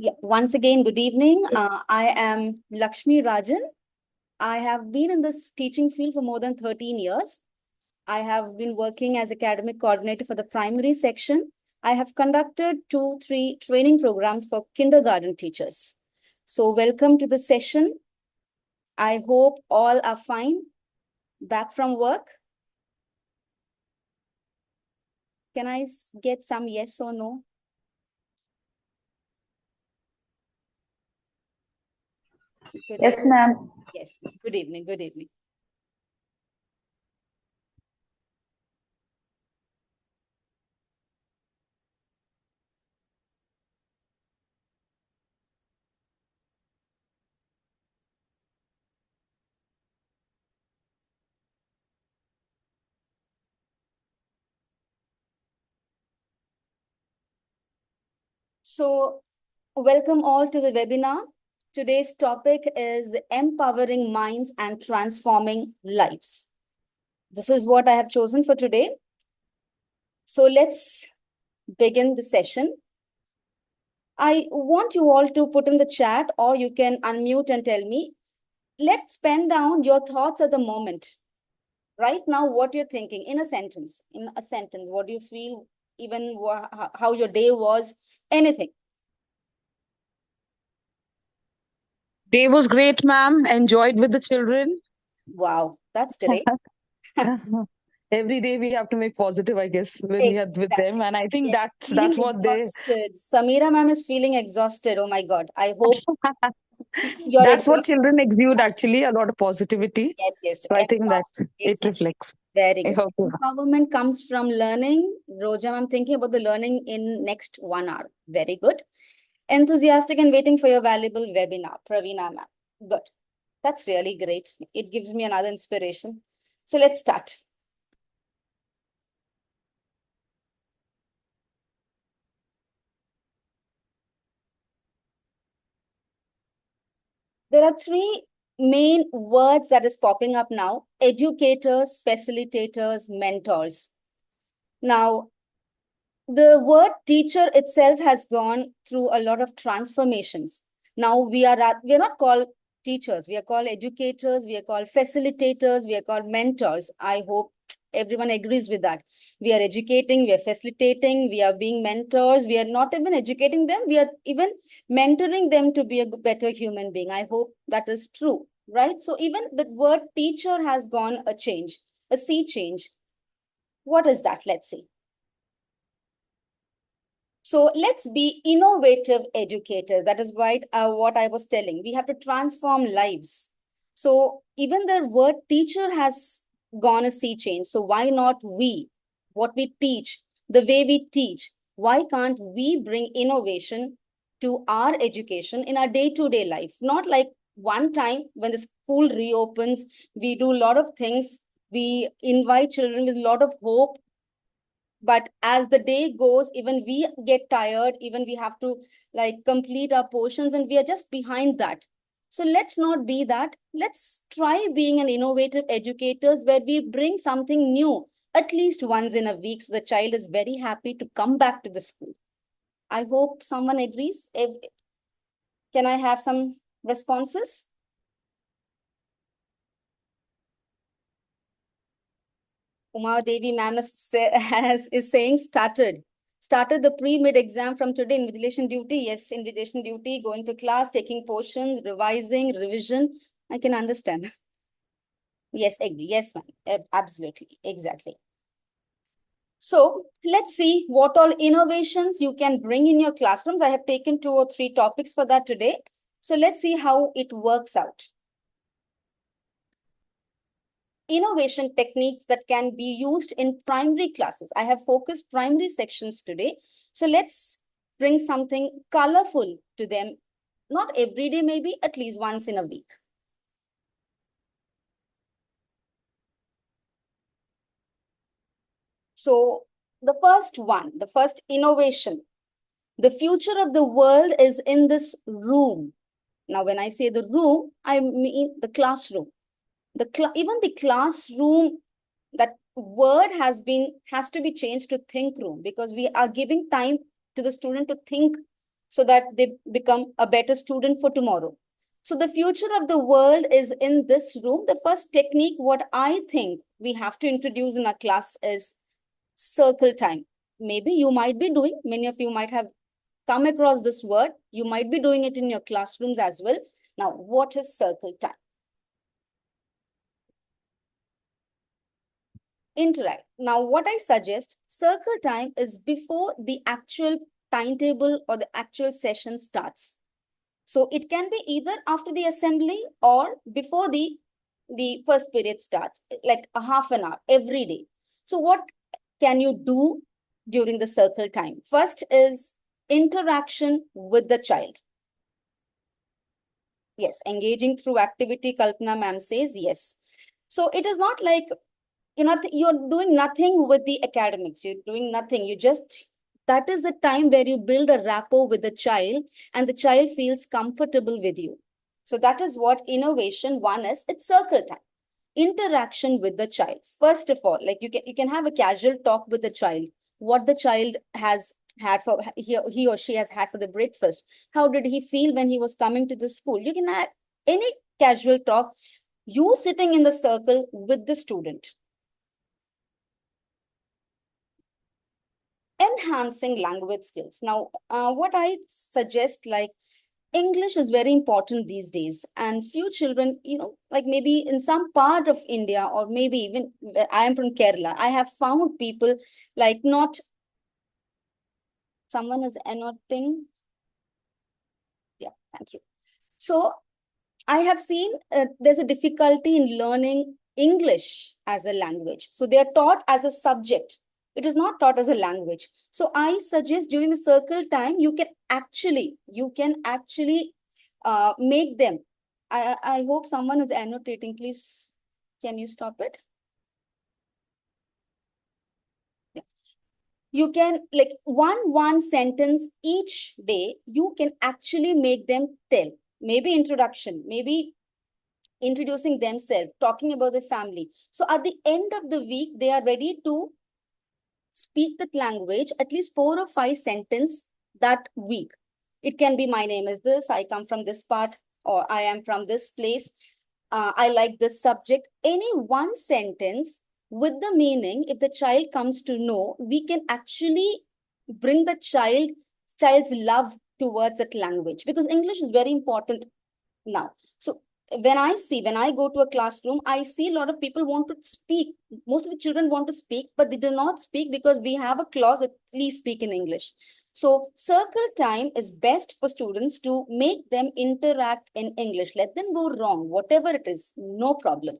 Yeah, once again, good evening. I am Lakshmi Rajan. I have been in this teaching field for more than 13 years. I have been working as academic coordinator for the primary section. I have conducted 3 training programs for kindergarten teachers. So welcome to the session. I hope all are fine. Back from work. Can I get some yes or no? Good Yes, evening. ma'am. Yes, good evening, good evening. So welcome all to the webinar. Today's topic is empowering minds and transforming lives. This is what I have chosen for today. So let's begin the session. I want you all to put in the chat, or you can unmute and tell me. Let's pen down your thoughts at the moment. Right now, what you're thinking in a sentence. In a sentence, what do you feel? Even how your day was, anything. Day was great, ma'am. Enjoyed with the children. Wow, that's great. Every day we have to make positive, I guess, when we are with them. Exactly. And I think Yes, that's feeling what they exhausted. Samira ma'am is feeling exhausted. Oh my God. I hope you're that's what agreeing. children exude actually, a lot of positivity. Yes, yes. So I think that it Exactly. reflects. Very I good. hope so. Empowerment comes from learning. Roja, I'm thinking about the learning in next 1 hour. Very good. Enthusiastic and waiting for your valuable webinar. Praveena ma'am. Good. That's really great. It gives me another inspiration. So let's start. There are three main words that is popping up now: educators, facilitators, mentors. Now, the word teacher itself has gone through a lot of transformations. Now we are not called teachers, we are called educators, we are called facilitators, we are called mentors. I hope everyone agrees with that. We are educating, we are facilitating, we are being mentors, we are not even educating them, we are even mentoring them to be a better human being. I hope that is true, right? So even the word teacher has gone a change, a sea change. What is that? Let's see. So let's be innovative educators. That is what I was telling. We have to transform lives. So even the word teacher has gone a sea change. So why not we? What we teach, the way we teach, why can't we bring innovation to our education in our day-to-day life? Not like one time when the school reopens, we do a lot of things. We invite children with a lot of hope, but as the day goes, even we get tired, even we have to like complete our portions, and we are just behind that. So let's not be that. Let's try being an innovative educators where we bring something new at least once in a week, so the child is very happy to come back to the school. I hope someone agrees. Can I have some responses? Uma Devi ma'am is saying started the pre-mid exam from today. Invigilation duty, yes, invigilation duty, going to class, taking portions, revising, revision. I can understand. Yes, agree. Yes, ma'am. Absolutely. Exactly. So let's see what all innovations you can bring in your classrooms. I have taken 2 or 3 topics for that today. So let's see how it works out. Innovation techniques that can be used in primary classes. I have focused primary sections today. So let's bring something colorful to them. Not every day, maybe at least once in a week. So the first innovation, the future of the world is in this room. Now, when I say the room, I mean the classroom. Even the classroom, that word has to be changed to think room, because we are giving time to the student to think so that they become a better student for tomorrow. So the future of the world is in this room. The first technique, what I think we have to introduce in our class is circle time. Maybe you might be doing, many of you might have come across this word. You might be doing it in your classrooms as well. Now, what is circle time? Interact. Now, what I suggest, circle time is before the actual timetable or the actual session starts. So it can be either after the assembly or before the first period starts, like a half an hour every day. So what can you do during the circle time? First is interaction with the child. Yes, engaging through activity, Kalpana ma'am says yes. So it is not like you're doing nothing with the academics. You're doing nothing. That is the time where you build a rapport with the child and the child feels comfortable with you. So that is what innovation one is. It's circle time. Interaction with the child. First of all, like you can have a casual talk with the child. What the child has had for he or she has had for the breakfast. How did he feel when he was coming to the school? You can have any casual talk. You sitting in the circle with the student. Enhancing language skills. Now, what I suggest, like English is very important these days, and few children, like maybe in some part of India, or maybe even I am from Kerala, I have found people like not. Someone is annotating. Yeah, thank you. So I have seen there's a difficulty in learning English as a language. So they are taught as a subject. It is not taught as a language. So I suggest during the circle time, you can actually make them. I hope someone is annotating. Please, can you stop it? Yeah. You can like one sentence each day. You can actually make them tell. Maybe introduction, maybe introducing themselves, talking about the family. So at the end of the week, they are ready to speak that language, at least 4 or 5 sentences that week. It can be, my name is this, I come from this part, or I am from this place. I like this subject. Any one sentence with the meaning, if the child comes to know, we can actually bring the child's love towards that language, because English is very important now. So when I go to a classroom, I see a lot of people want to speak. Most of the children want to speak, but they do not speak because we have a clause that please speak in English. So circle time is best for students to make them interact in English. Let them go wrong, whatever it is, no problem.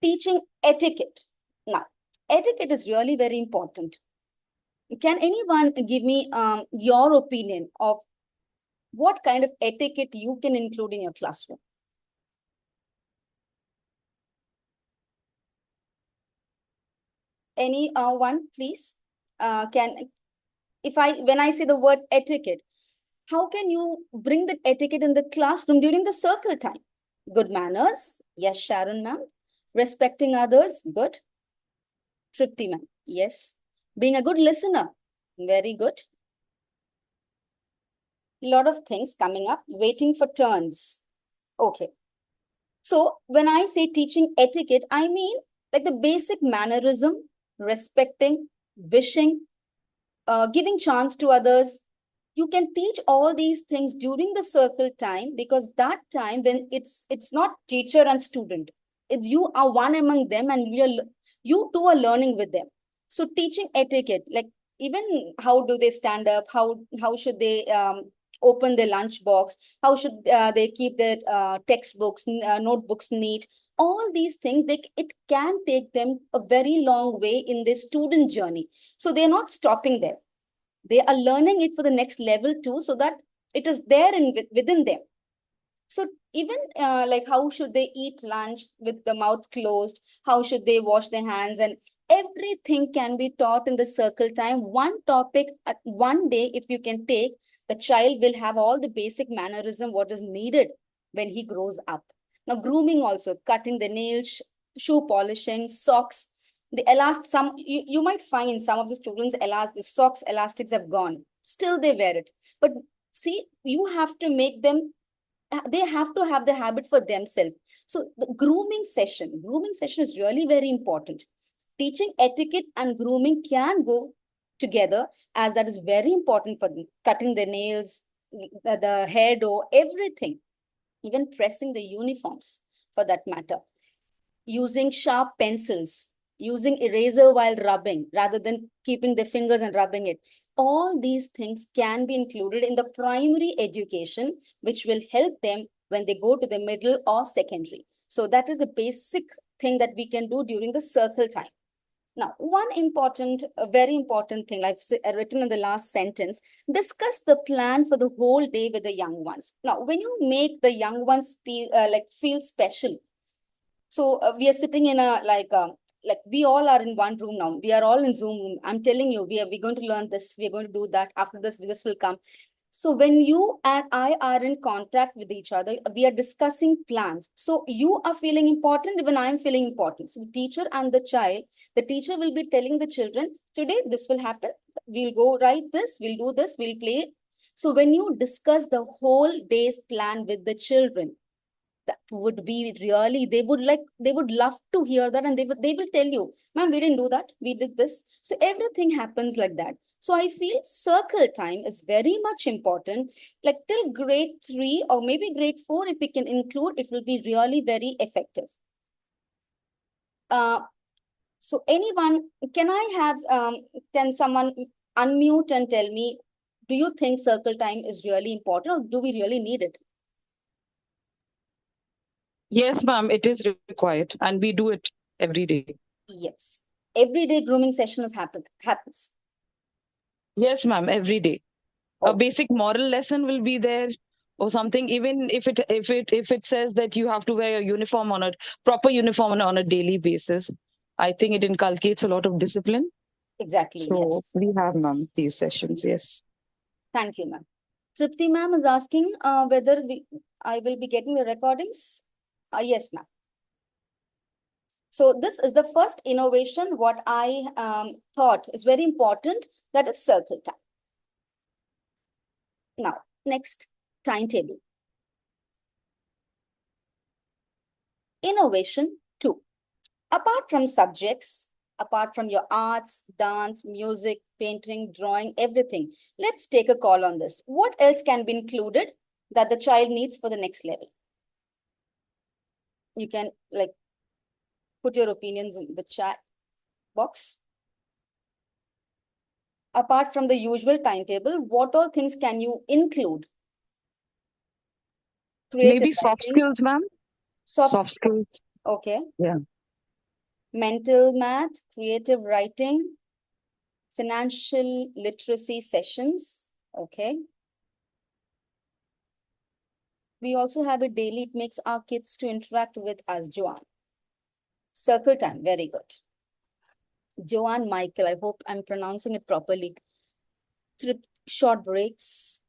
Teaching etiquette. Now, etiquette is really very important. Can anyone give me your opinion of what kind of etiquette you can include in your classroom? Any one, please? Can when I say the word etiquette, how can you bring that etiquette in the classroom during the circle time? Good manners, yes, Sharon ma'am. Respecting others, good. Tripti ma'am, yes. Being a good listener, very good. A lot of things coming up. Waiting for turns, okay. So when I say teaching etiquette, I mean like the basic mannerism, respecting, wishing, giving chance to others. You can teach all these things during the circle time, because that time when it's not teacher and student, it's you are one among them, and you two are learning with them. So teaching etiquette, like even how do they stand up, how should they open their lunch box, how should they keep their textbooks, notebooks neat. All these things, it can take them a very long way in their student journey. So they're not stopping there, they are learning it for the next level too, so that it is there within them. So even like how should they eat lunch with the mouth closed, how should they wash their hands, and everything can be taught in the circle time. One topic at one day, if you can take, the child will have all the basic mannerism what is needed when he grows up. Now grooming also, cutting the nails, shoe polishing, socks. The you might find some of the students, the socks elastics have gone. Still they wear it. But see, you have to make them, they have to have the habit for themselves. So the grooming session is really very important. Teaching etiquette and grooming can go together, as that is very important for them. Cutting the nails, the hair do, everything, even pressing the uniforms for that matter, using sharp pencils, using eraser while rubbing rather than keeping the fingers and rubbing it. All these things can be included in the primary education, which will help them when they go to the middle or secondary. So that is the basic thing that we can do during the circle time. Now, one important, very important thing I've written in the last sentence, discuss the plan for the whole day with the young ones. Now, when you make the young ones feel special, so we are sitting in a like we all are in one room now. We are all in Zoom room. I'm telling you, we're going to learn this. We're going to do that. After this will come. So when you and I are in contact with each other, we are discussing plans. So you are feeling important, even I'm feeling important. So the teacher and the teacher will be telling the children, today this will happen. We'll go write this, we'll do this, we'll play. So when you discuss the whole day's plan with the children, that would be really, they would love to hear that, and they will tell you, ma'am, we didn't do that, we did this. So everything happens like that. So I feel circle time is very much important, like till grade 3 or maybe grade 4, if we can include, it will be really very effective. So anyone, can someone unmute and tell me, do you think circle time is really important, or do we really need it? Yes, ma'am, it is required, and we do it every day. Yes. Every day grooming sessions happens. Yes, ma'am, every day. Oh. A basic moral lesson will be there or something, even if it says that you have to wear a uniform on a proper uniform on a daily basis. I think it inculcates a lot of discipline. Exactly, So yes. we have, ma'am, these sessions. Yes. Thank you, ma'am. Tripti ma'am is asking whether I will be getting the recordings. Yes, ma'am. So this is the first innovation what I thought is very important, that is circle time. Now, next, timetable. Innovation 2. Apart from subjects, apart from your arts, dance, music, painting, drawing, everything, let's take a call on this. What else can be included that the child needs for the next level? You can put your opinions in the chat box. Apart from the usual timetable, what all things can you include? Creative Maybe soft writing. skills, ma'am. Soft skills. Okay. Yeah. Mental math, creative writing, financial literacy sessions. Okay. We also have it daily. It makes our kids to interact with us, Joanne. Circle time, very good. Joanne Michael, I hope I'm pronouncing it properly. Short breaks,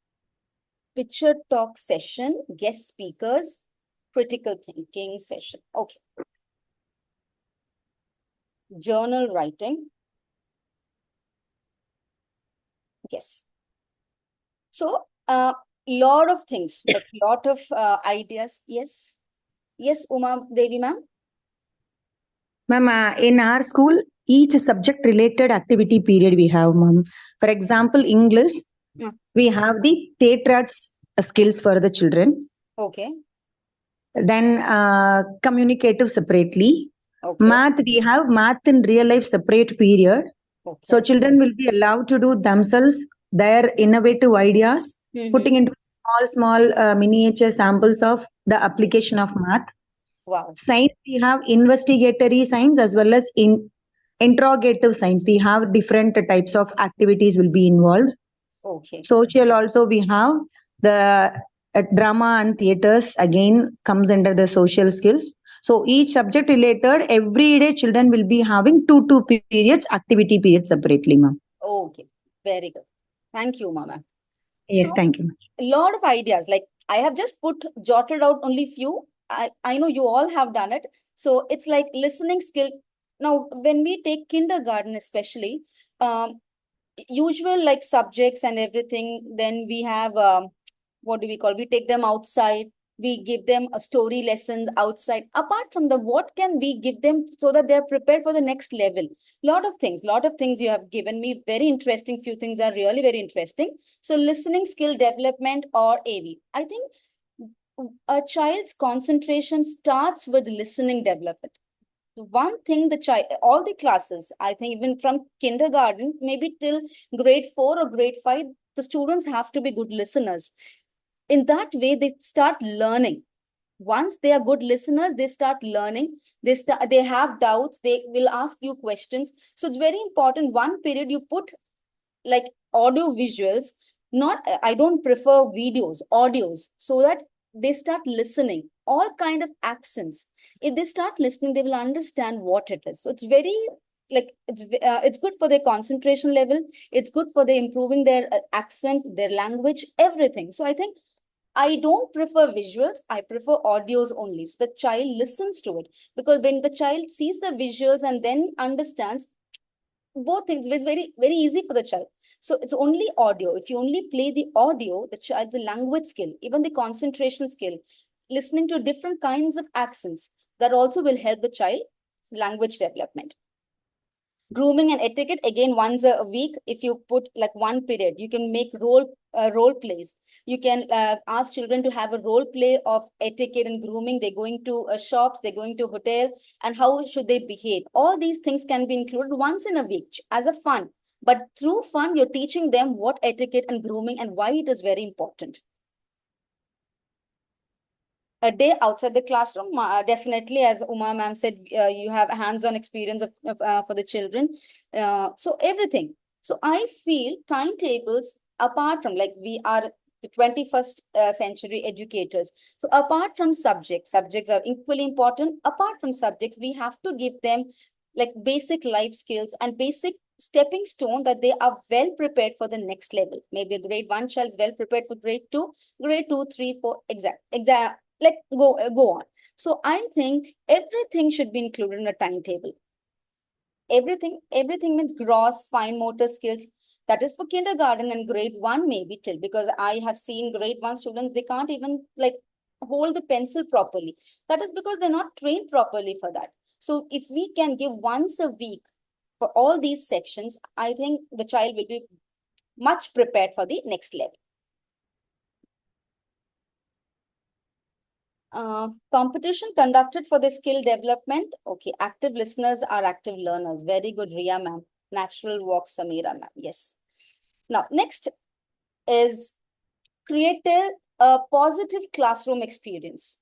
picture talk session, guest speakers, critical thinking session. Okay. Journal writing. Yes. So, lot of things, like lot of ideas. Yes. Yes, Uma Devi ma'am. Ma'am, in our school, each subject related activity period we have, ma'am. For example, English, we have the theatre arts skills for the children. Okay. Then communicative separately. Okay. Math, we have math in real life separate period. Okay. So children will be allowed to do themselves their innovative ideas, putting into small miniature samples of the application of math. Wow. Science, we have investigatory science as well as interrogative science. We have different types of activities will be involved. Okay. Social also we have the drama and theaters again comes under the social skills. So each subject related, every day children will be having two periods, activity periods separately, ma'am. Okay, very good. Thank you, ma'am. Yes, thank you. A lot of ideas. Like I have just jotted out only few. I know you all have done it. So it's like listening skill. Now, when we take kindergarten, especially, usual like subjects and everything, then we have what do we call? We take them outside. We give them a story lessons outside. Apart from the, what can we give them so that they're prepared for the next level? Lot of things you have given me. Very interesting. Few things are really very interesting. So listening skill development or AV. I think a child's concentration starts with listening development. One thing the child, all the classes, I think even from kindergarten, maybe till grade 4 or grade 5, the students have to be good listeners. In that way, they start learning. Once they are good listeners, they start learning. They have doubts. They will ask you questions. So it's very important. One period you put like audio visuals, not, I don't prefer videos, audios, so that they start listening all kind of accents. If they start listening, they will understand what it is. So it's very like it's good for their concentration level. It's good for their improving their accent, their language, everything. So I think I don't prefer visuals. I prefer audios only. So the child listens to it, because when the child sees the visuals and then understands, both things, it's very easy for the child. So it's only audio. If you only play the audio, the child's language skill, even the concentration skill, listening to different kinds of accents, that also will help the child language development. Grooming and etiquette, again, once a week. If you put like one period, you can make role plays. You can ask children to have a role play of etiquette and grooming. They're going to shops, they're going to hotel, and how should they behave. All these things can be included once in a week as a fun. But through fun, you're teaching them what etiquette and grooming and why it is very important. A day outside the classroom, definitely, as Uma ma'am said, you have hands-on experience for the children. So everything. So I feel timetables, apart from, like, we are the 21st century educators. So apart from subjects are equally important. Apart from subjects, we have to give them like basic life skills and basic stepping stone, that they are well prepared for the next level. Maybe a grade 1 child is well prepared for grade 2, grade 2, 3, 4, exact, like go on. So I think everything should be included in a timetable. Everything means gross fine motor skills. That is for kindergarten and grade 1, maybe till, because I have seen grade 1 students, they can't even like hold the pencil properly. That is because they're not trained properly for that. So if we can give once a week for all these sections, I think the child will be much prepared for the next level. Competition conducted for the skill development. Okay, active listeners are active learners. Very good, Ria ma'am. Natural walk, Samira ma'am. Yes. Now, next is create a positive classroom experience.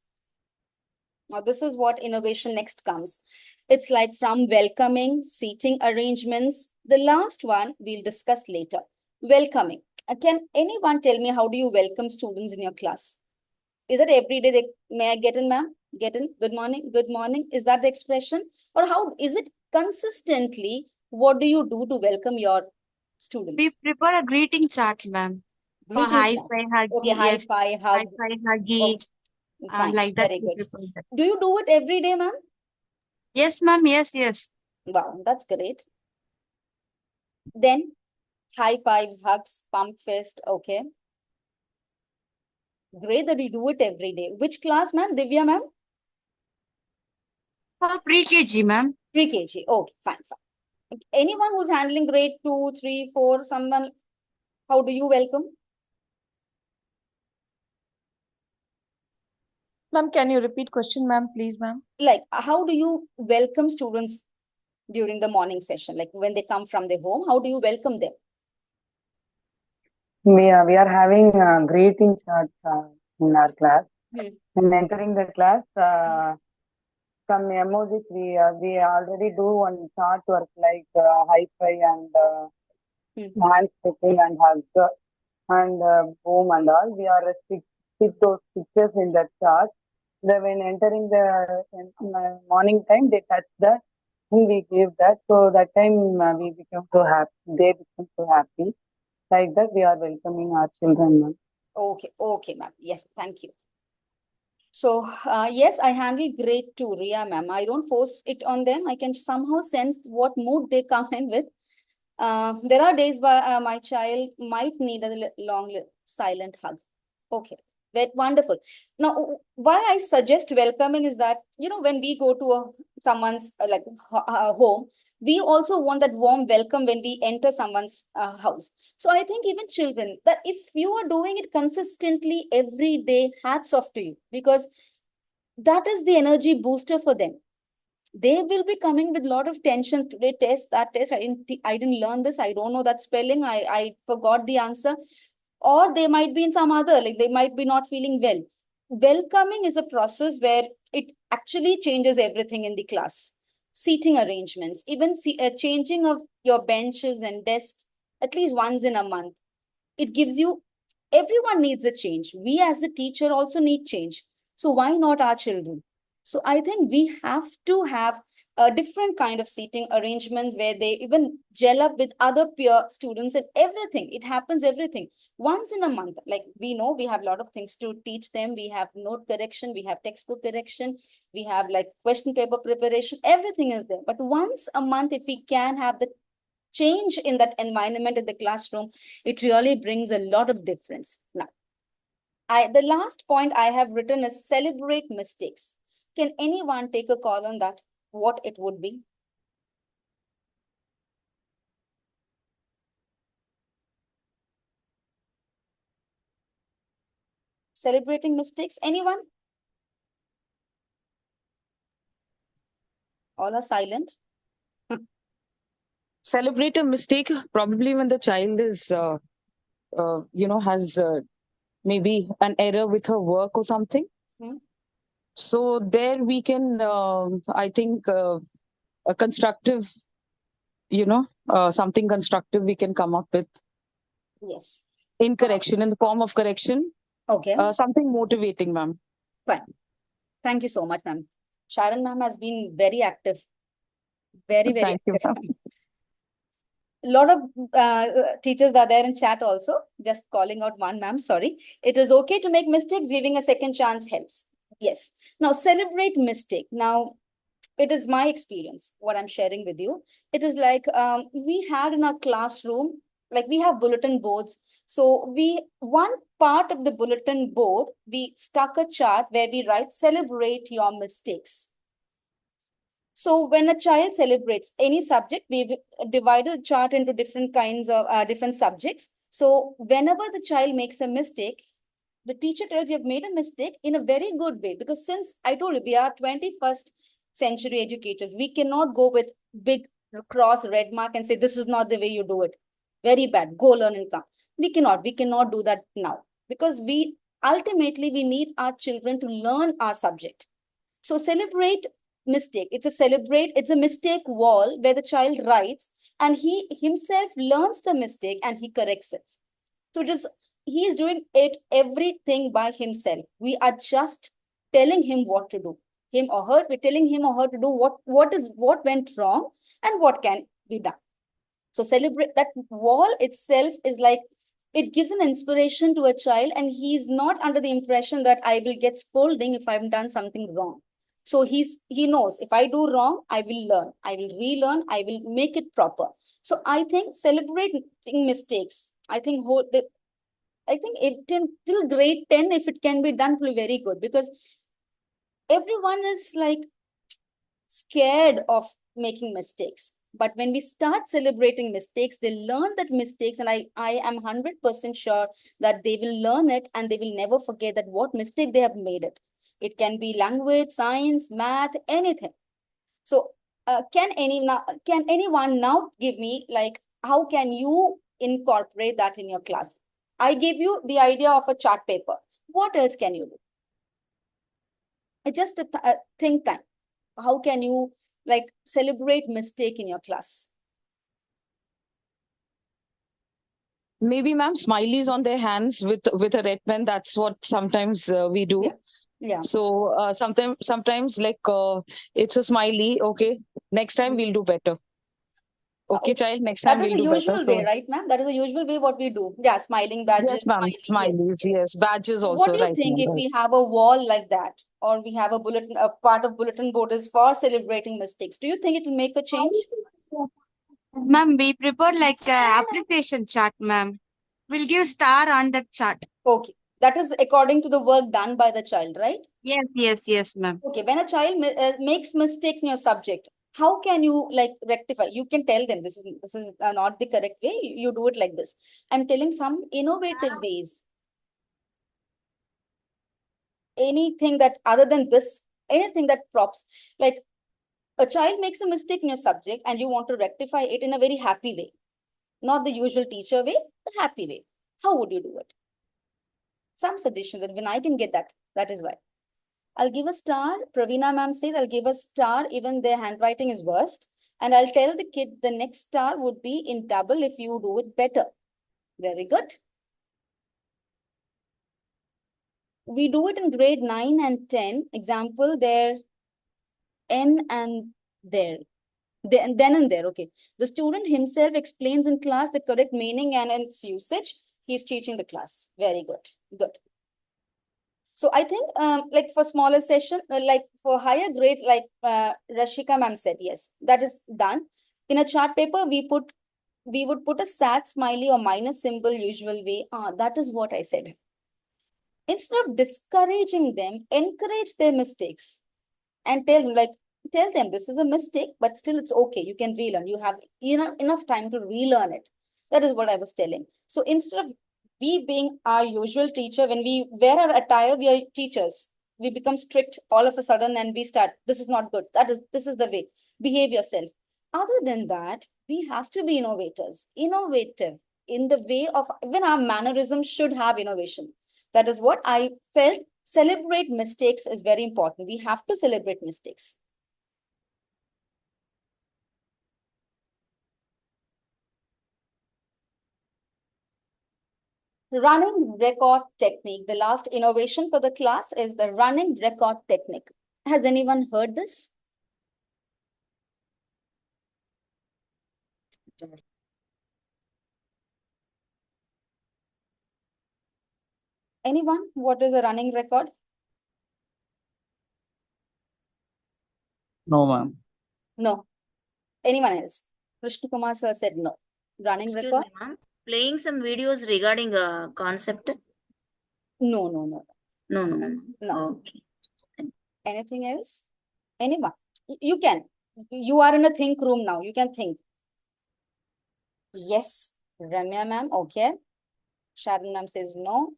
Now, this is what innovation next comes. It's like from welcoming, seating arrangements. The last one we'll discuss later. Welcoming. Can anyone tell me, how do you welcome students in your class? Is it every day may I get in, ma'am? Get in, good morning, good morning. Is that the expression? Or how is it consistently? What do you do to welcome your students? We prepare a greeting chart, ma'am. For Greeting high chart. five, huggy. Okay, high Yes, five, high hug. five, huggy. Oh, fine, Like that. very we good. prepare that. Do you do it every day, ma'am? Yes, ma'am. Yes. Wow, that's great. Then high fives, hugs, pump fist. Okay. Great that you do it every day. Which class, ma'am? Divya, ma'am? For pre-KG, ma'am. Pre-KG. Okay, fine. Anyone who's handling grade 2, 3, 4, someone, how do you welcome? Ma'am, can you repeat question, ma'am, please, ma'am? Like, how do you welcome students during the morning session? Like when they come from their home, how do you welcome them? We are having greeting chart in our class. When entering the class, some emojis we already do one chart work, like high five and hand shaking and hug and boom and all. We are stick those pictures in that chart. Then when entering the morning time, they touch that and we give that. So that time we become so happy. They become so happy. Like that, we are welcoming our children, ma'am. Okay, ma'am. Yes, thank you. So, yes, I handle grade 2, Ria ma'am. I don't force it on them. I can somehow sense what mood they come in with. There are days where my child might need a silent hug. Okay, wonderful. Now, why I suggest welcoming is that, when we go to someone's home, we also want that warm welcome when we enter someone's house. So I think even children, that if you are doing it consistently every day, hats off to you, because that is the energy booster for them. They will be coming with a lot of tension. Today test, that test, I didn't learn this, I don't know that spelling, I forgot the answer. Or they might be in some other, like they might be not feeling well. Welcoming is a process where it actually changes everything in the class. Seating arrangements, even changing of your benches and desks at least once in a month. It gives you, everyone needs a change. We as a teacher also need change. So why not our children? So I think we have to have a different kind of seating arrangements where they even gel up with other peer students and everything. It happens everything once in a month. Like we know we have a lot of things to teach them. We have note correction, we have textbook correction, we have like question paper preparation, everything is there. But once a month, if we can have the change in that environment in the classroom, it really brings a lot of difference. Now, the last point I have written is celebrate mistakes. Can anyone take a call on that? What it would be? Celebrating mistakes, anyone? All are silent. Celebrate a mistake probably when the child is, has maybe an error with her work or something. Hmm. So there we can, I think, a constructive, something constructive we can come up with Yes. in correction, in the form of correction. Okay. Something motivating, ma'am. Fine. Thank you so much, ma'am. Sharon ma'am has been very active. Very, very Thank you, active. ma'am. A lot of teachers are there in chat also. Just calling out one, ma'am. Sorry. It is okay to make mistakes. Giving a second chance helps. Yes. Now, celebrate mistake. Now, it is my experience, what I'm sharing with you. It is like we had in our classroom, like we have bulletin boards. So one part of the bulletin board, we stuck a chart where we write, celebrate your mistakes. So when a child celebrates any subject, we've divided the chart into different kinds of different subjects. So whenever the child makes a mistake, the teacher tells you have made a mistake in a very good way. Because since I told you, we are 21st century educators, we cannot go with big cross red mark and say, this is not the way you do it. Very bad. Go learn and come. We cannot do that now. Because ultimately, we need our children to learn our subject. So celebrate mistake. It's a mistake wall where the child writes and he himself learns the mistake and he corrects it. So he is doing it everything by himself. We are just telling him what to do. Him or her, we're telling him or her to do what went wrong and what can be done. So celebrate that wall itself is like, it gives an inspiration to a child and he's not under the impression that I will get scolding if I've done something wrong. So he knows if I do wrong, I will learn, I will relearn, I will make it proper. So I think celebrating mistakes, I think if till grade 10, if it can be done, it will be very good, because everyone is like scared of making mistakes. But when we start celebrating mistakes, they learn that mistakes, and I am 100% sure that they will learn it and they will never forget that what mistake they have made it. It can be language, science, math, anything. So can anyone now give me, like, how can you incorporate that in your class? I gave you the idea of a chart paper. What else can you do? It's just a think time. How can you like celebrate mistake in your class? Maybe, ma'am, smileys on their hands with a red pen. That's what sometimes we do. Yeah. So sometimes like it's a smiley. Okay, next time we'll do better. Okay, child, next That time is we'll the do better. usual way, right, ma'am? That is the usual way what we do. Yeah, smiling badges. Yes, ma'am. Smileys, yes. Badges also, What do you right, think ma'am, if right. we have a wall like that, or we have a bulletin, a part of bulletin board is for celebrating mistakes? Do you think it will make a change? Ma'am, we prepared like application chart, ma'am. We'll give star on that chart. Okay, that is according to the work done by the child, right? Yes, ma'am. Okay, when a child makes mistakes in your subject, how can you like rectify? You can tell them this is not the correct way. You do it like this. I'm telling some innovative ways. Anything that other than this, anything that props like a child makes a mistake in your subject and you want to rectify it in a very happy way, not the usual teacher way, the happy way. How would you do it? Some suggestion that when I can get that, that is why. I'll give a star. Pravina ma'am says I'll give a star even their handwriting is worst. And I'll tell the kid the next star would be in double if you do it better. Very good. We do it in grade 9 and 10. Example, there, N and there. Then and there, okay. The student himself explains in class the correct meaning and its usage. He's teaching the class. Very good. Good. So I think like for smaller session, like for higher grades, like Rashika ma'am said, yes, that is done. In a chart paper, we would put a sad smiley or minus symbol usual way. That is what I said. Instead of discouraging them, encourage their mistakes and tell them this is a mistake, but still it's okay. You can relearn. You have enough time to relearn it. That is what I was telling. So instead of we being our usual teacher, when we wear our attire, we are teachers. We become strict all of a sudden and we start, this is not good. This is the way. Behave yourself. Other than that, we have to be innovative in the way of, even our mannerisms should have innovation. That is what I felt. Celebrate mistakes is very important. We have to celebrate mistakes. Running record technique. The last innovation for the class is the running record technique. Has anyone heard this? Anyone? What is a running record? No, ma'am. No. Anyone else? Krishna Kumar sir said no. Running Excuse record? me, ma'am. Playing some videos regarding a concept? No. No. Okay. Anything else? Anyone? You can. You are in a think room now. You can think. Yes. Ramya ma'am, okay. Sharon ma'am says no.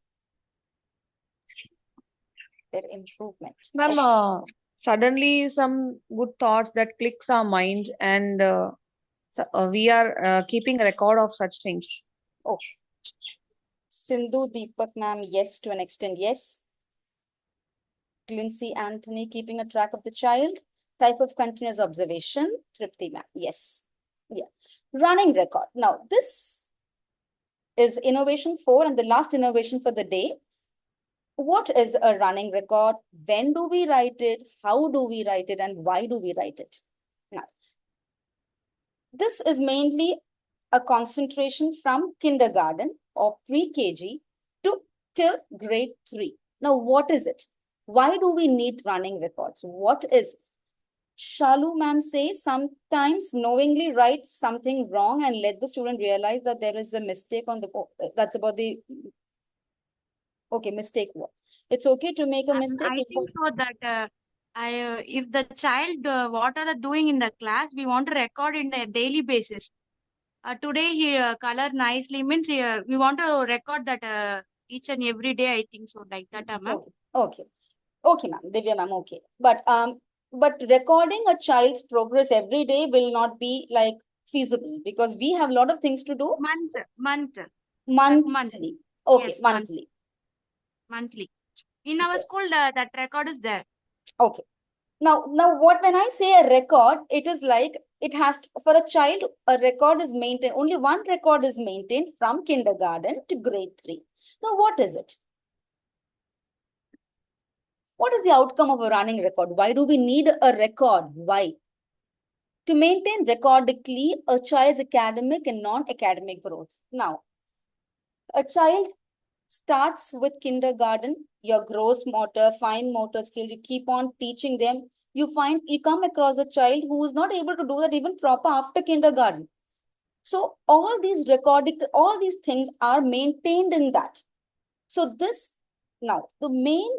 Their improvement. Ma'am, suddenly some good thoughts that clicks our mind, and we are keeping a record of such things. Oh. Sindhu Deepak ma'am, yes, to an extent, yes. Lindsay Anthony, keeping a track of the child. Type of continuous observation. Tripti ma'am, yes. Yeah. Running record. Now, this is innovation 4 and the last innovation for the day. What is a running record? When do we write it? How do we write it? And why do we write it? Now, this is mainly a concentration from kindergarten or pre-KG to till grade 3. Now, what is it? Why do we need running records? What is Shalu ma'am says sometimes knowingly write something wrong and let the student realize that there is a mistake on the, that's about the, okay, mistake what? It's okay to make a mistake. I think so that if the child what are they doing in the class, we want to record in the daily basis. Today he color nicely means we want to record that each and every day. I think so, like that, ma'am. Okay, ma'am. Divya ma'am, okay. But recording a child's progress every day will not be like feasible because we have a lot of things to do. Monthly. Okay, Yes, monthly. Monthly. In our school, that record is there. Okay. Now what when I say a record, it is like it has to, for a child, a record is maintained. Only one record is maintained from kindergarten to grade 3. Now, what is it? What is the outcome of a running record? Why do we need a record? Why? to maintain recordically a child's academic and non-academic growth. Now, a child starts with kindergarten, your gross motor, fine motor skill, you keep on teaching them. You come across a child who is not able to do that even proper after kindergarten. So all these things are maintained in that. So now the main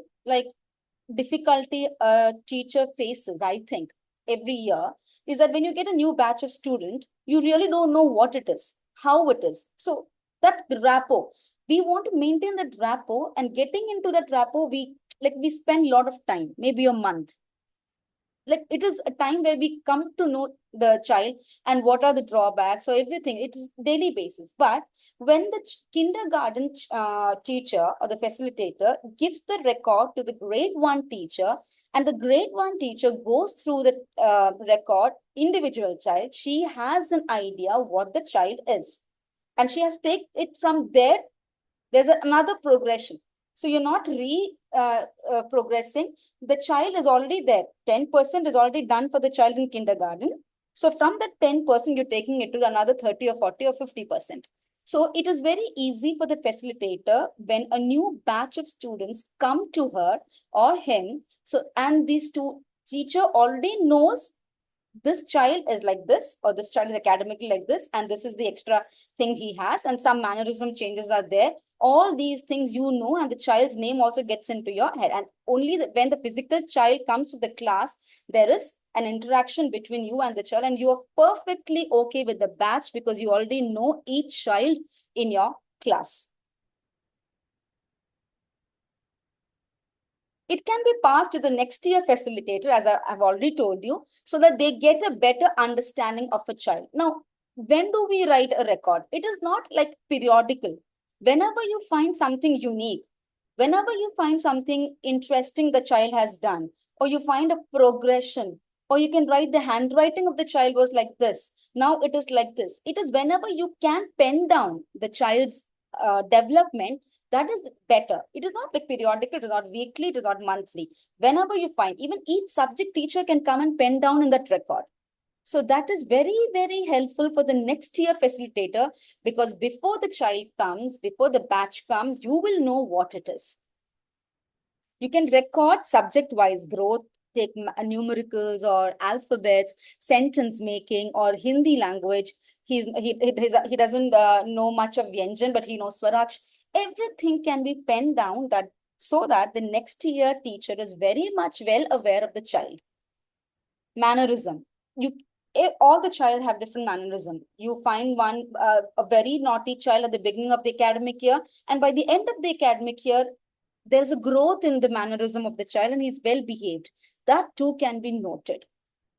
difficulty a teacher faces, I think, every year is that when you get a new batch of student, you really don't know what it is, how it is. So that rapport, we want to maintain that rapport, and getting into that rapport, we spend a lot of time, maybe a month. It is a time where we come to know the child and what are the drawbacks. So everything, it is daily basis. But when the kindergarten teacher or the facilitator gives the record to the grade 1 teacher, and the grade 1 teacher goes through the record, individual child, she has an idea what the child is, and she has to take it from there. There's another progression. So you're not progressing. The child is already there. 10% is already done for the child in kindergarten. So from that 10%, you're taking it to another 30 or 40 or 50%. So it is very easy for the facilitator when a new batch of students come to her or him. So, and these two teacher already knows this child is like this, or this child is academically like this, and this is the extra thing he has, and some mannerism changes are there. All these things and the child's name also gets into your head. And only when the physical child comes to the class, there is an interaction between you and the child, and you are perfectly okay with the batch because you already know each child in your class. It can be passed to the next year facilitator, as I've already told you, so that they get a better understanding of a child. Now, when do we write a record? It is not like periodical. Whenever you find something unique, whenever you find something interesting the child has done, or you find a progression, or you can write the handwriting of the child was like this, now it is like this. It is whenever you can pen down the child's development, that is better. It is not like periodical, it is not weekly, it is not monthly. Whenever you find, even each subject teacher can come and pen down in that record. So that is very, very helpful for the next year facilitator, because before the child comes, before the batch comes, you will know what it is. You can record subject-wise growth, take numericals or alphabets, sentence making, or Hindi language. He doesn't know much of Vyanjan, but he knows Swaraksh. Everything can be penned down so that the next year teacher is very much well aware of the child. Mannerism. All the child have different mannerism. You find one, a very naughty child at the beginning of the academic year, and by the end of the academic year, there's a growth in the mannerism of the child and he's well behaved. That too can be noted.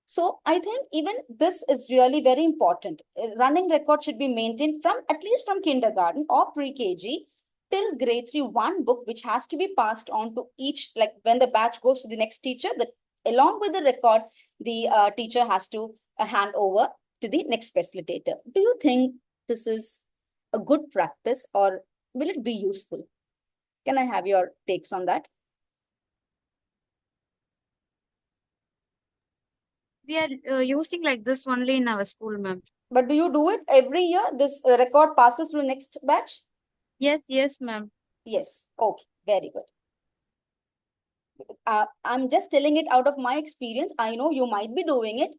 So I think even this is really very important. Running record should be maintained at least from kindergarten or pre-KG till grade 3, one book which has to be passed on to each, like when the batch goes to the next teacher, along with the record, the teacher has to hand over to the next facilitator. Do you think this is a good practice, or will it be useful? Can I have your takes on that? We are using like this only in our school, ma'am. But do you do it every year? This record passes to the next batch? Yes, ma'am. Yes. Okay. Very good. I'm just telling it out of my experience. I know you might be doing it.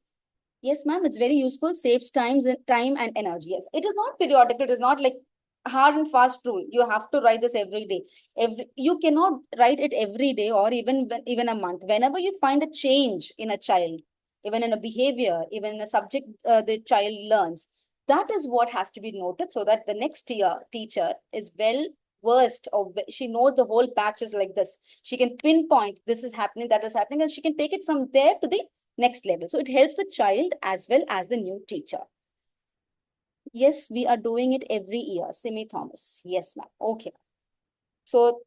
Yes, ma'am. It's very useful. Saves time and energy. Yes. It is not periodic. It is not like hard and fast rule. You have to write this every day. You cannot write it every day or even a month. Whenever you find a change in a child, even in a behavior, even in a subject the child learns, that is what has to be noted, so that the next year teacher is well versed, or she knows the whole batch is like this. She can pinpoint this is happening, that is happening, and she can take it from there to the next level. So it helps the child as well as the new teacher. Yes, we are doing it every year. Simi Thomas. Yes, ma'am. Okay. So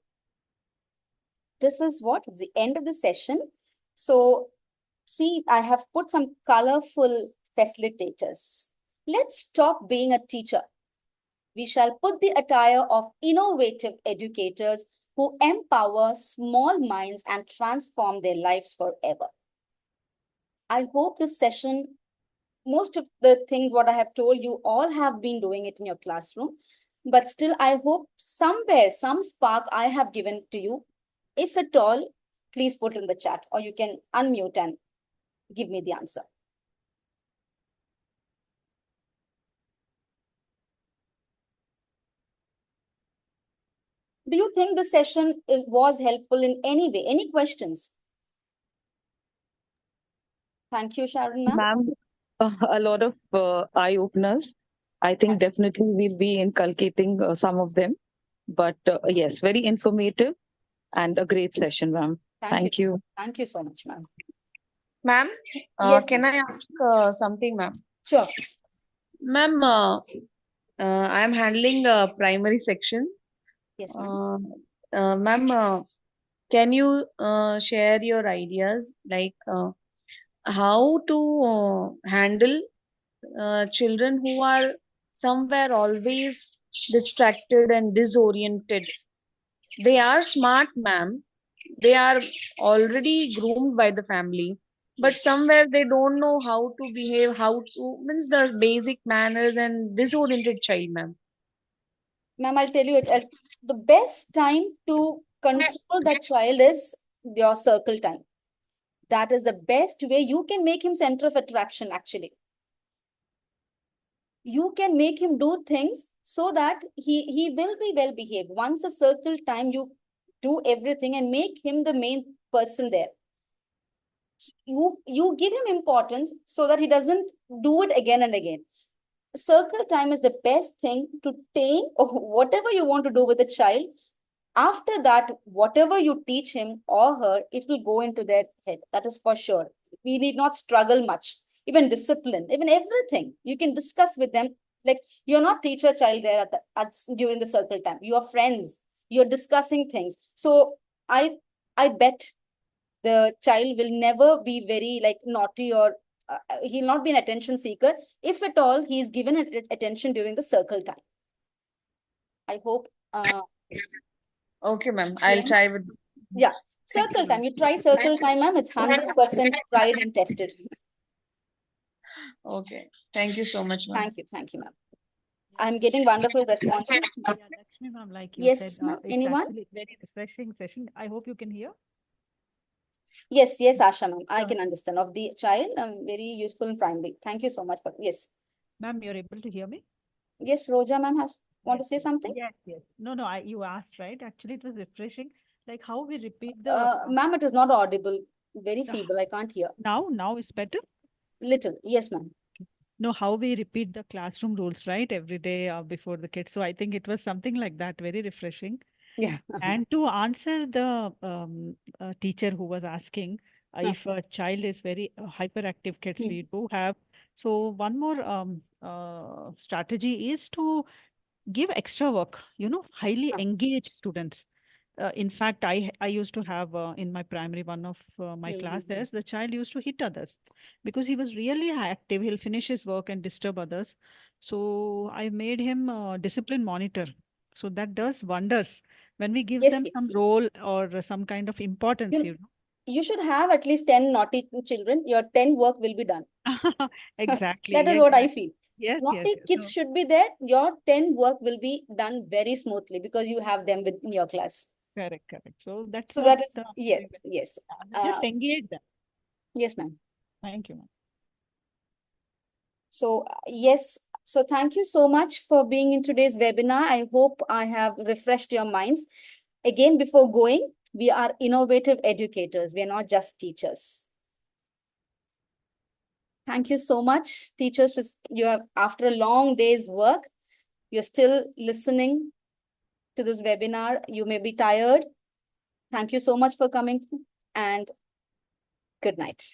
this is what? It's the end of the session. So see, I have put some colorful facilitators. Let's stop being a teacher. We shall put the attire of innovative educators who empower small minds and transform their lives forever. I hope this session most of the things what I have told you, all have been doing it in your classroom. But still, I hope somewhere, some spark I have given to you. If at all, please put in the chat, or you can unmute and give me the answer. Do you think the session was helpful in any way? Any questions? Thank you, Sharon ma'am. Ma'am, a lot of eye openers. I think definitely we'll be inculcating some of them. But yes, very informative and a great session, ma'am. Thank you. Thank you so much, ma'am. Ma'am, Yes, can I ask something, ma'am? Sure. Ma'am, I am handling a primary section. Yes, ma'am. Ma'am, can you share your ideas, like how to handle children who are somewhere always distracted and disoriented? They are smart, ma'am. They are already groomed by the family, but somewhere they don't know how to behave, how to, means the basic manners, and disoriented child, ma'am. Ma'am, I'll tell you it. The best time to control that child is your circle time. That is the best way. You can make him center of attraction, actually. You can make him do things so that he will be well behaved. Once a circle time, you do everything and make him the main person there. You give him importance so that he doesn't do it again and again. Circle time is the best thing to tame or whatever you want to do with a child. After that, whatever you teach him or her, it will go into their head. That is for sure. We need not struggle much. Even discipline, even everything, you can discuss with them. Like, you're not teacher child there during the circle time. You are friends. You're discussing things. So I bet the child will never be very like naughty, or he'll not be an attention seeker. If at all, he's given attention during the circle time. I hope. Okay, ma'am. I'll try with. Yeah, circle time. You try circle time, ma'am. It's 100% tried and tested. Okay. Thank you so much, ma'am. Thank you, ma'am. I'm getting wonderful responses. Yeah, Lakshmi ma'am, like you Yes, said, ma'am. it's Anyone? actually very refreshing session. I hope you can hear. Yes, Asha ma'am. I can understand. Of the child, very useful in primary. Thank you so much for yes. Ma'am, you're able to hear me? Yes, Roja ma'am want to say something? Yes. No, you asked, right? Actually, it was refreshing. Like how we repeat the. Ma'am, it is not audible. Very feeble. I can't hear. Now it's better? Little. Yes, ma'am. No, how we repeat the classroom rules, right? Every day before the kids. So I think it was something like that, very refreshing. Yeah. And to answer the teacher who was asking if a child is very hyperactive kids, we do have. So one more strategy is to give extra work, highly engaged students. In fact, I used to have in my primary one of my classes, the child used to hit others because he was really active. He'll finish his work and disturb others. So I made him a discipline monitor. So that does wonders when we give them some role or some kind of importance. You should have at least 10 naughty children. Your 10 work will be done. Exactly. That is what I feel. Yes, naughty kids should be there. Your 10 work will be done very smoothly because you have them in your class. Correct. So that's so that is yes. Just engage them. Yes, ma'am. Thank you, ma'am. So yes. So thank you so much for being in today's webinar. I hope I have refreshed your minds. Again, before going, we are innovative educators. We are not just teachers. Thank you so much, teachers. You have, after a long day's work, you're still listening to this webinar. You may be tired. Thank you so much for coming, and good night.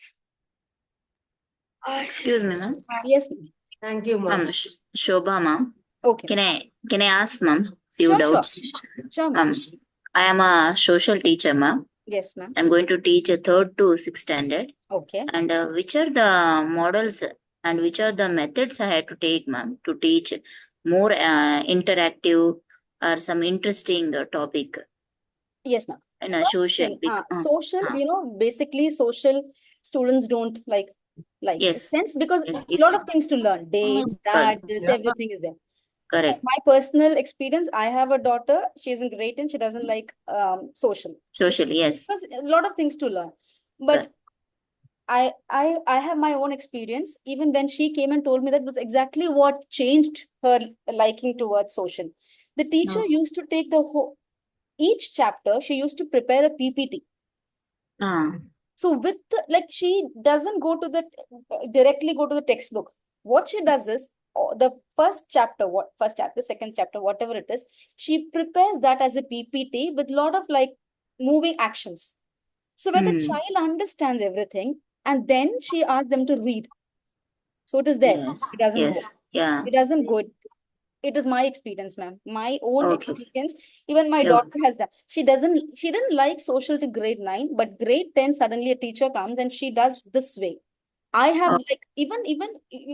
Excuse me, ma'am. Yes, ma'am. Thank you, ma'am. Shobha, ma'am. Okay. Can I ask, ma'am, few doubts? Sure, ma'am. I am a social teacher, ma'am. Yes, ma'am. I'm going to teach a 3rd to 6th standard. Okay. And which are the models and which are the methods I had to take, ma'am, to teach more interactive or some interesting topic? Yes, ma'am. And social, social, basically social students don't like life. Yes. Sense, because Yes. a lot of things to learn, dates, Correct. this, everything is there. Correct. My personal experience, I have a daughter, she's in grade 10, she doesn't like social. Social, yes. There's a lot of things to learn. But I have my own experience. Even when she came and told me, that was exactly what changed her liking towards social. The teacher used to take the whole, each chapter, she used to prepare a PPT. So with the, like, she doesn't go to the directly go to the textbook. What she does is, the first chapter, second chapter, whatever it is, she prepares that as a PPT with a lot of like moving actions. So where the child understands everything, and then she asks them to read. So it is there. Yes. It doesn't go. Yes. Yeah. It doesn't go. It is my experience, ma'am. My own Okay. experience. Even my Yeah. daughter has that. She didn't like social to grade 9, but grade 10, suddenly a teacher comes and she does this way. I have like, even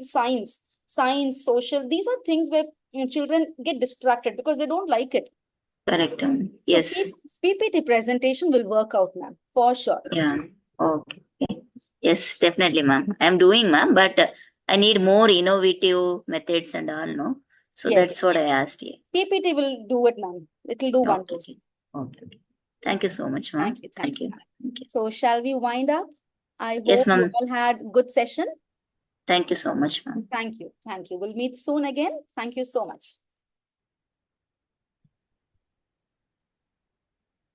science, social, these are things where children get distracted because they don't like it. Correct. So Yes. PPT presentation will work out, ma'am, for sure. Yeah. Okay. Yes, definitely, ma'am. I'm doing, ma'am, but I need more innovative methods and all, no? So Yes. that's what I asked you. PPT will do it, ma'am. It will do wonders. Okay. Thank you so much, ma'am. Thank you. Thank you. So shall we wind up? I Yes, hope you ma'am. all had good session. Thank you so much, ma'am. Thank you. We'll meet soon again. Thank you so much.